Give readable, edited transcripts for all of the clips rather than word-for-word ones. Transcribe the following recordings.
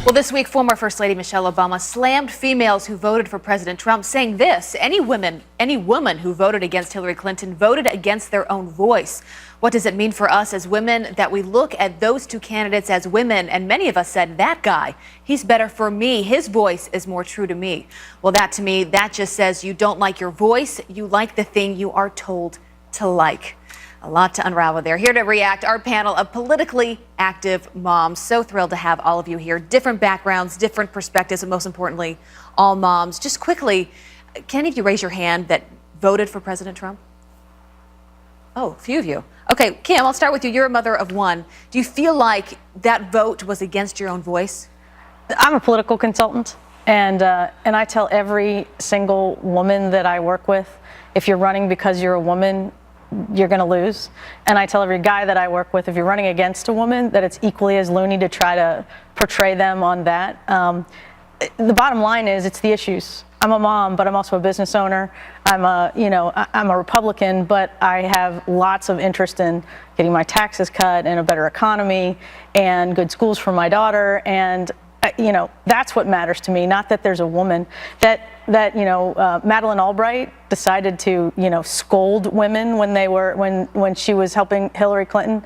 Well, this week, former First Lady Michelle Obama slammed females who voted for President Trump, saying this: any woman who voted against Hillary Clinton voted against their own voice. What does it mean for us as women that we look at those two candidates as women? And many of us said, that guy, he's better for me. His voice is more true to me. Well, that to me, that just says you don't like your voice. You like the thing you are told to like. A lot to unravel there. Here to react, our panel of politically active moms. So thrilled to have all of you here. Different backgrounds, different perspectives, and most importantly, all moms. Just quickly, can any of you raise your hand that voted for President Trump? Oh, a few of you. Okay, Kim, I'll start with you. You're a mother of one. Do you feel like that vote was against your own voice? I'm a political consultant, and I tell every single woman that I work with, if you're running because you're a woman, you're going to lose. And I tell every guy that I work with, if you're running against a woman, that it's equally as loony to try to portray them on that. The bottom line is, it's the issues. I'm a mom, but I'm also a business owner. I'm a Republican, but I have lots of interest in getting my taxes cut and a better economy and good schools for my daughter. And that's what matters to me. Not that there's a woman that Madeleine Albright decided to scold women when she was helping Hillary Clinton.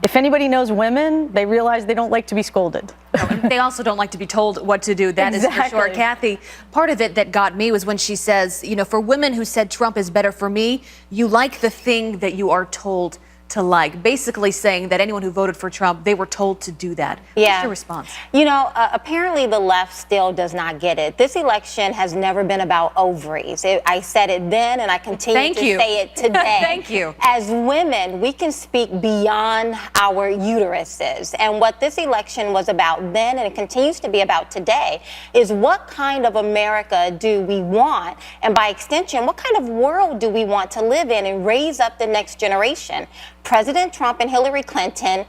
If anybody knows women, they realize they don't like to be scolded. No, and they also don't like to be told what to do. That Exactly. is for sure. Kathy, part of it that got me was when she says, for women who said Trump is better for me, you like the thing that you are told to like, basically saying that anyone who voted for Trump, they were told to do that. Yeah. What's your response? Apparently the left still does not get it. This election has never been about ovaries. I said it then, and I continue to say it today. Thank you. As women, we can speak beyond our uteruses. And what this election was about then, and it continues to be about today, is what kind of America do we want? And by extension, what kind of world do we want to live in and raise up the next generation? President Trump and Hillary Clinton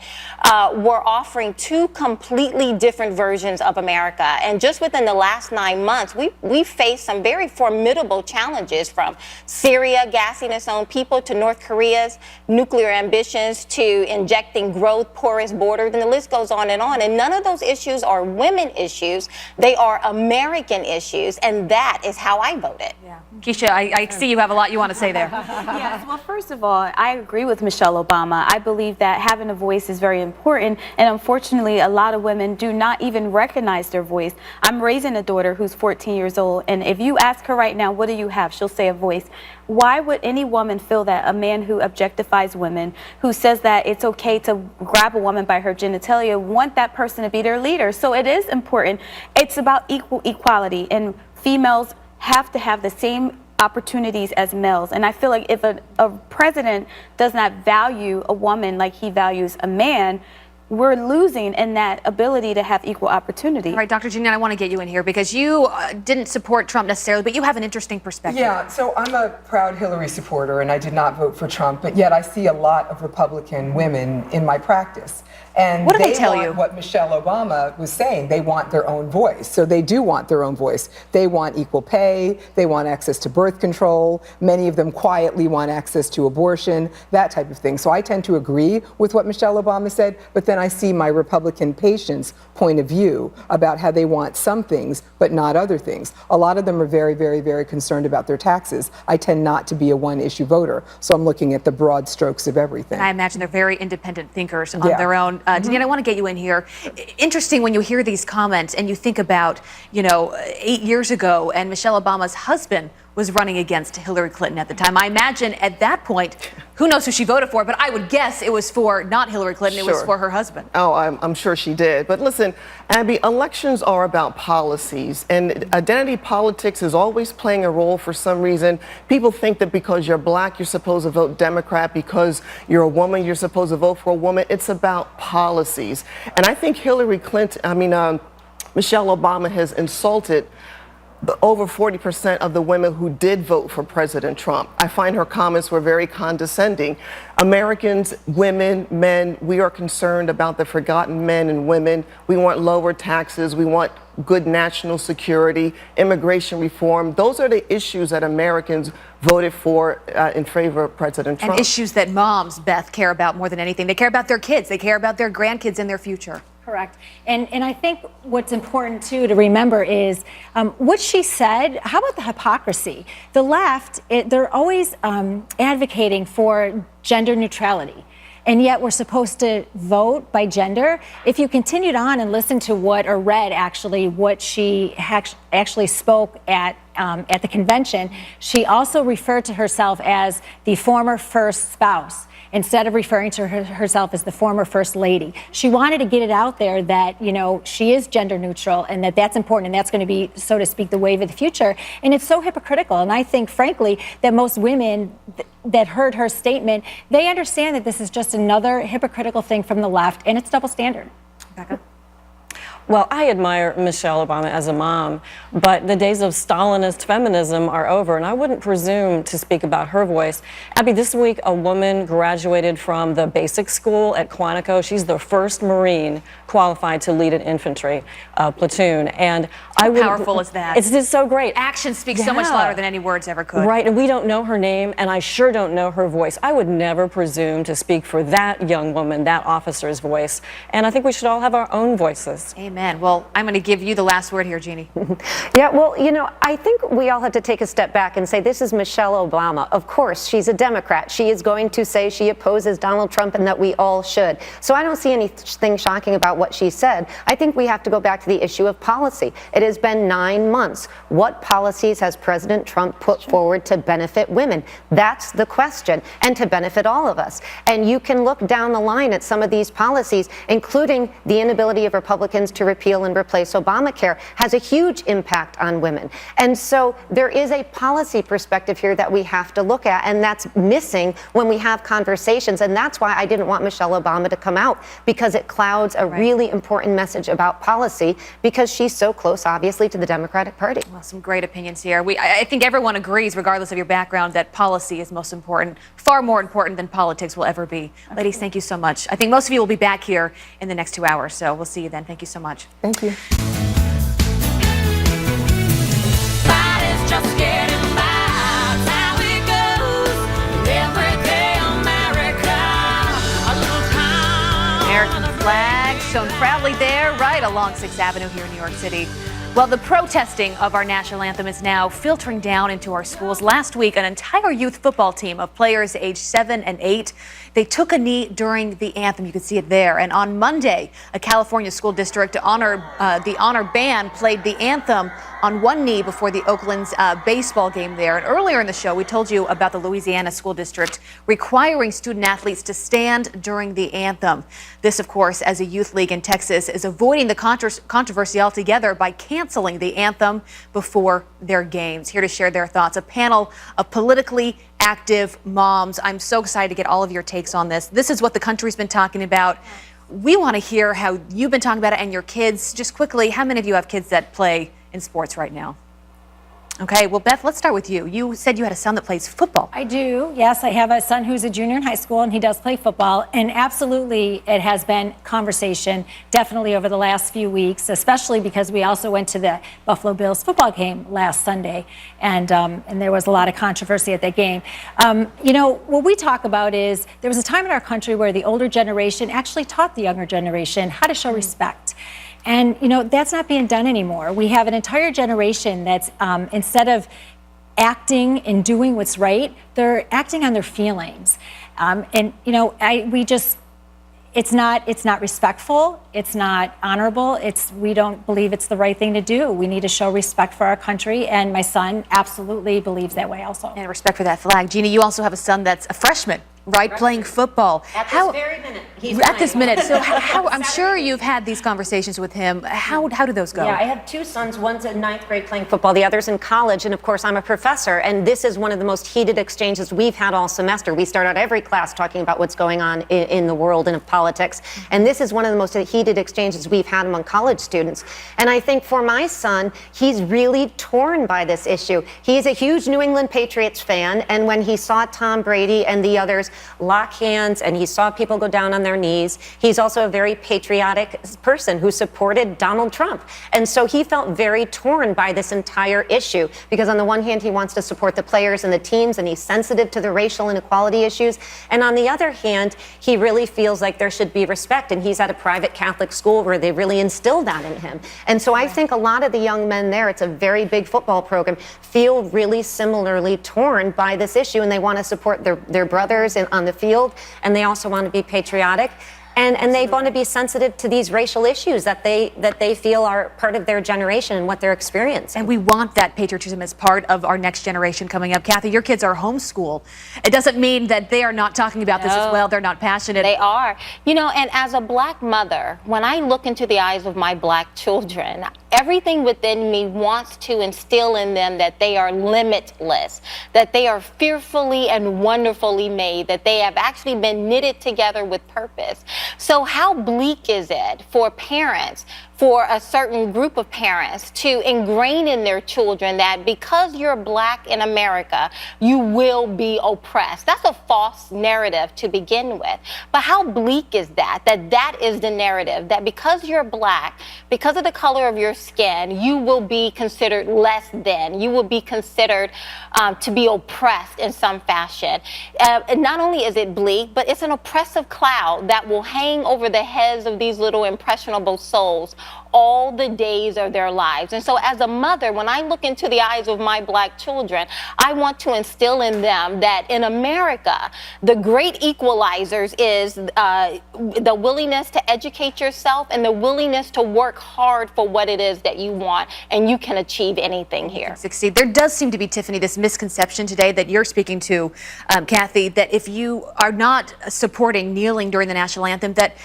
were offering two completely different versions of America. And just within the last 9 months, we faced some very formidable challenges, from Syria gassing its own people to North Korea's nuclear ambitions to injecting growth, porous borders, and the list goes on. And none of those issues are women issues. They are American issues. And that is how I voted. Yeah. Keisha, I see you have a lot you want to say there. Yes, well, first of all, I agree with Michelle Obama. I believe that having a voice is very important, and unfortunately, a lot of women do not even recognize their voice. I'm raising a daughter who's 14 years old, and if you ask her right now, what do you have? She'll say a voice. Why would any woman feel that a man who objectifies women, who says that it's okay to grab a woman by her genitalia, want that person to be their leader? So it is important. It's about equality, and females have to have the same opportunities as males. And I feel like if a president does not value a woman like he values a man, we're losing in that ability to have equal opportunity. All right, Dr. Jeanine, I want to get you in here because you didn't support Trump necessarily, but you have an interesting perspective. Yeah, so I'm a proud Hillary supporter, and I did not vote for Trump, but yet I see a lot of Republican women in my practice. And what do they tell you? What Michelle Obama was saying, they want their own voice. So they do want their own voice. They want equal pay, they want access to birth control, many of them quietly want access to abortion, that type of thing. So I tend to agree with what Michelle Obama said, but then I see my Republican patients' point of view about how they want some things, but not other things. A lot of them are very, very, very concerned about their taxes. I tend not to be a one-issue voter, so I'm looking at the broad strokes of everything. I imagine they're very independent thinkers on their own. Jeanine, I want to get you in here. Interesting when you hear these comments and you think about, 8 years ago, and Michelle Obama's husband was running against Hillary Clinton at the time. I imagine at that point, who knows who she voted for, but I would guess it was for not Hillary Clinton, it was for her husband. Oh, I'm sure she did. But listen, Abby, elections are about policies, and identity politics is always playing a role for some reason. People think that because you're black, you're supposed to vote Democrat. Because you're a woman, you're supposed to vote for a woman. It's about policies. And I think Michelle Obama has insulted over 40% of the women who did vote for President Trump. I find her comments were very condescending. Americans, women, men, we are concerned about the forgotten men and women. We want lower taxes. We want good national security, immigration reform. Those are the issues that Americans voted for in favor of President Trump. And issues that moms, Beth, care about more than anything. They care about their kids. They care about their grandkids and their future. Correct. And I think what's important, too, to remember is what she said. How about the hypocrisy? The left, they're always advocating for gender neutrality. And yet we're supposed to vote by gender. If you continued on and listened to what, or read actually, what she actually spoke at the convention, she also referred to herself as the former first spouse, instead of referring to herself as the former first lady. She wanted to get it out there that, you know, she is gender neutral and that that's important and that's going to be, so to speak, the wave of the future. And it's so hypocritical. And I think, frankly, that most women that heard her statement, they understand that this is just another hypocritical thing from the left, and it's double standard. Becca? Well, I admire Michelle Obama as a mom, but the days of Stalinist feminism are over, and I wouldn't presume to speak about her voice. Abby, this week a woman graduated from the basic school at Quantico. She's the first Marine qualified to lead an infantry platoon. And How powerful is that? It's just so great. Action speaks so much louder than any words ever could. Right, and we don't know her name, and I sure don't know her voice. I would never presume to speak for that young woman, that officer's voice. And I think we should all have our own voices. Amen. Well, I'm going to give you the last word here, Jeannie. Yeah, well, you know, I think we all have to take a step back and say this is Michelle Obama. Of course, she's a Democrat. She is going to say she opposes Donald Trump and that we all should. So I don't see anything shocking about what she said. I think we have to go back to the issue of policy. It has been 9 months. What policies has President Trump put forward to benefit women? That's the question, and to benefit all of us. And you can look down the line at some of these policies, including the inability of Republicans to repeal and replace Obamacare, has a huge impact on women. And so there is a policy perspective here that we have to look at, and that's missing when we have conversations. And that's why I didn't want Michelle Obama to come out, because it clouds a really important message about policy, because she's so close, obviously, to the Democratic Party. Well, some great opinions here. I think everyone agrees, regardless of your background, that policy is most important, far more important than politics will ever be. Ladies, thank you so much. I think most of you will be back here in the next 2 hours, so we'll see you then. Thank you so much. Thank you. Just getting by, that's how it goes. Every day, America, a little town. American flag shown proudly there, right along 6th Avenue here in New York City. Well, the protesting of our national anthem is now filtering down into our schools. Last week, an entire youth football team of players aged 7 and 8, they took a knee during the anthem. You can see it there. And on Monday, a California school district the honor band played the anthem on one knee before the Oakland's baseball game there. And earlier in the show, we told you about the Louisiana school district requiring student athletes to stand during the anthem. This, of course, as a youth league in Texas is avoiding the controversy altogether by canceling the anthem before their games. Here to share their thoughts, a panel of politically active moms. I'm so excited to get all of your takes on this. This is what the country's been talking about. We want to hear how you've been talking about it and your kids. Just quickly, how many of you have kids that play in sports right now? Okay, well, Beth, let's start with you. You said you had a son that plays football. I do. Yes, I have a son who's a junior in high school, and he does play football. And absolutely, it has been conversation definitely over the last few weeks, especially because we also went to the Buffalo Bills football game last Sunday, and there was a lot of controversy at that game. You know, what we talk about is there was a time in our country where the older generation actually taught the younger generation how to show respect. And, you know, that's not being done anymore. We have an entire generation that's, instead of acting and doing what's right, they're acting on their feelings. And, you know, it's not respectful. It's not honorable. We don't believe it's the right thing to do. We need to show respect for our country. And my son absolutely believes that way also. And respect for that flag. Jeannie, you also have a son that's a freshman, right? Playing football. At this very minute. He's at this minute. So I'm sure you've had these conversations with him. How do those go? Yeah, I have two sons. One's in 9th grade playing football. The other's in college. And of course, I'm a professor. And this is one of the most heated exchanges we've had all semester. We start out every class talking about what's going on in the world and of politics. And this is one of the most heated exchanges we've had among college students. And I think for my son, he's really torn by this issue. He's a huge New England Patriots fan. And when he saw Tom Brady and the others players lock hands and he saw people go down on their knees. He's also a very patriotic person who supported Donald Trump. And so he felt very torn by this entire issue because on the one hand, he wants to support the players and the teams and he's sensitive to the racial inequality issues. And on the other hand, he really feels like there should be respect. And he's at a private Catholic school where they really instilled that in him. And so I think a lot of the young men there, it's a very big football program, feel really similarly torn by this issue, and they want to support their brothers on the field, and they also want to be patriotic. And they want to be sensitive to these racial issues that they feel are part of their generation and what they're experiencing. And we want that patriotism as part of our next generation coming up. Kathy, your kids are homeschooled. It doesn't mean that they are not talking about this as well. They're not passionate. They are. You know, and as a black mother, when I look into the eyes of my black children, everything within me wants to instill in them that they are limitless, that they are fearfully and wonderfully made, that they have actually been knitted together with purpose. So how bleak is it for parents, for a certain group of parents, to ingrain in their children that because you're black in America, you will be oppressed? That's a false narrative to begin with. But how bleak is that? That is the narrative, that because you're black, because of the color of your skin, you will be considered less than. You will be considered to be oppressed in some fashion. And not only is it bleak, but it's an oppressive cloud that will hang over the heads of these little impressionable souls all the days of their lives. And so as a mother, when I look into the eyes of my black children, I want to instill in them that in America, the great equalizers is the willingness to educate yourself and the willingness to work hard for what it is that you want, and you can achieve anything here. Succeed. There does seem to be, Tiffany, this misconception today that you're speaking to, Kathy, that if you are not supporting kneeling during the national anthem, that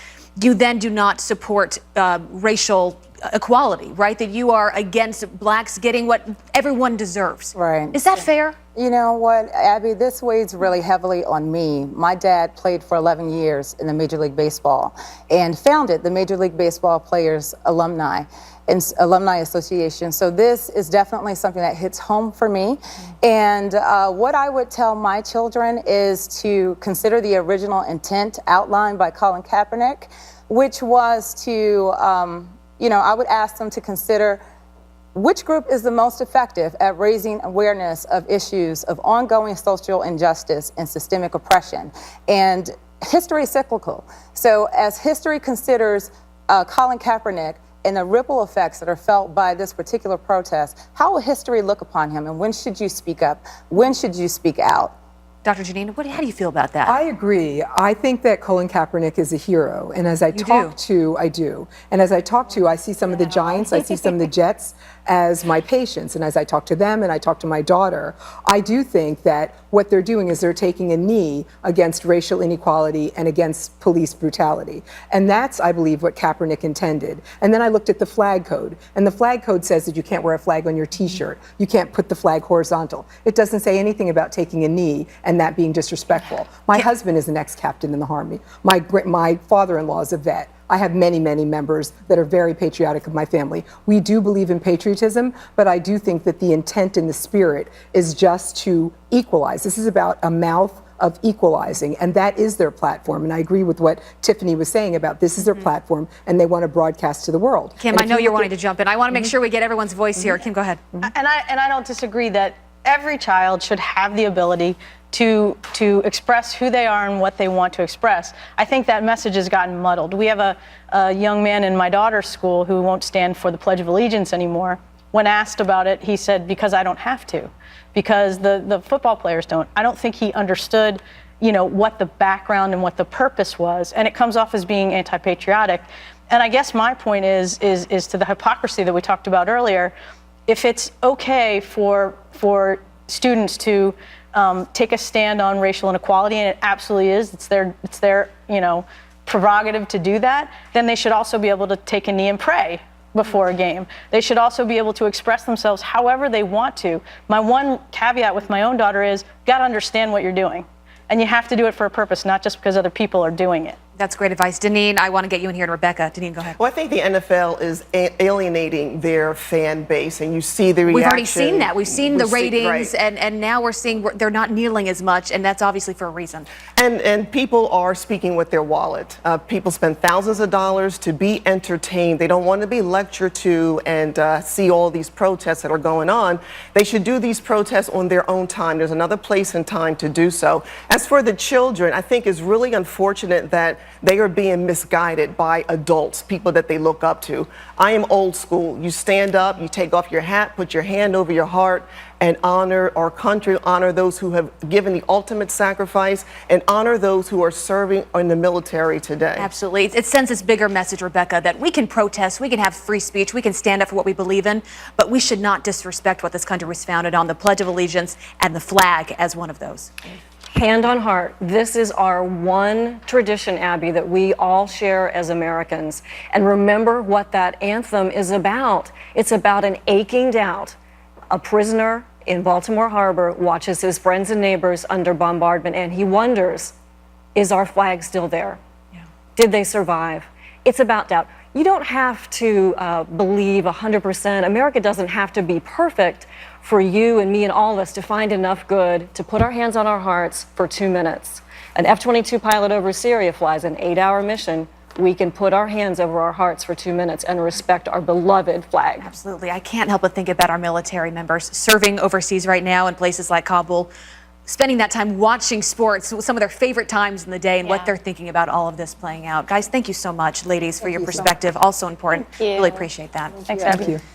you then do not support racial equality, right? That you are against blacks getting what everyone deserves. Right. Is that fair? You know what, Abby, this weighs really heavily on me. My dad played for 11 years in the Major League Baseball and founded the Major League Baseball Players Alumni Association. So this is definitely something that hits home for me. And what I would tell my children is to consider the original intent outlined by Colin Kaepernick, which was to, I would ask them to consider which group is the most effective at raising awareness of issues of ongoing social injustice and systemic oppression. And history is cyclical. So as history considers Colin Kaepernick and the ripple effects that are felt by this particular protest, how will history look upon him, and when should you speak up? When should you speak out? Dr. Jeanine, how do you feel about that? I agree. I think that Colin Kaepernick is a hero. And as I talk to, I do. And as I talk to, I see some of the Giants, I see some of the Jets as my patients. And as I talk to them and I talk to my daughter, I do think that what they're doing is they're taking a knee against racial inequality and against police brutality. And that's, I believe, what Kaepernick intended. And then I looked at the flag code. And the flag code says that you can't wear a flag on your T-shirt. You can't put the flag horizontal. It doesn't say anything about taking a knee and that being disrespectful. My husband is an ex-captain in the Army. My father-in-law is a vet. I have many, many members that are very patriotic of my family. We do believe in patriotism, but I do think that the intent and the spirit is just to equalize. This is about a mouth of equalizing, and that is their platform. And I agree with what Tiffany was saying about this is their platform, and they want to broadcast to the world. Kim, I know you're wanting to jump in. I want to make sure we get everyone's voice here. Kim, go ahead. And I don't disagree that every child should have the ability to express who they are and what they want to express. I think that message has gotten muddled. We have a young man in my daughter's school who won't stand for the Pledge of Allegiance anymore. When asked about it, he said, because I don't have to, because the football players don't. I don't think he understood, what the background and what the purpose was, and it comes off as being anti-patriotic. And I guess my point is to the hypocrisy that we talked about earlier. If it's okay for students to take a stand on racial inequality, and it absolutely is, it's their prerogative to do that, then they should also be able to take a knee and pray before a game. They should also be able to express themselves however they want to. My one caveat with my own daughter is, you got to understand what you're doing. And you have to do it for a purpose, not just because other people are doing it. That's great advice. Jeanine, I want to get you in here, and Rebecca. Jeanine, go ahead. Well, I think the NFL is alienating their fan base, and you see the reaction. We've already seen that. We've seen the ratings, right. and now we're seeing they're not kneeling as much, and that's obviously for a reason. And people are speaking with their wallet. People spend thousands of dollars to be entertained. They don't want to be lectured to and see all these protests that are going on. They should do these protests on their own time. There's another place and time to do so. As for the children, I think it's really unfortunate that they are being misguided by adults, people that they look up to. I am old school. You stand up, you take off your hat, put your hand over your heart, and honor our country, honor those who have given the ultimate sacrifice, and honor those who are serving in the military today. Absolutely. It sends this bigger message, Rebecca, that we can protest, we can have free speech, we can stand up for what we believe in, but we should not disrespect what this country was founded on, the Pledge of Allegiance and the flag as one of those. Hand on heart, this is our one tradition, Abby, that we all share as Americans. And remember what that anthem is about. It's about an aching doubt. A prisoner in Baltimore Harbor watches his friends and neighbors under bombardment, and he wonders, is our flag still there? Yeah. Did they survive? It's about doubt. You don't have to believe 100%. America doesn't have to be perfect for you and me and all of us to find enough good to put our hands on our hearts for 2 minutes. An F-22 pilot over Syria flies an 8-hour mission. We can put our hands over our hearts for 2 minutes and respect our beloved flag. Absolutely. I can't help but think about our military members serving overseas right now in places like Kabul, spending that time watching sports, some of their favorite times in the day, and what they're thinking about all of this playing out. Guys, thank you so much, ladies, for your perspective. Also important. Really appreciate that. Thanks, Abby. Thank you.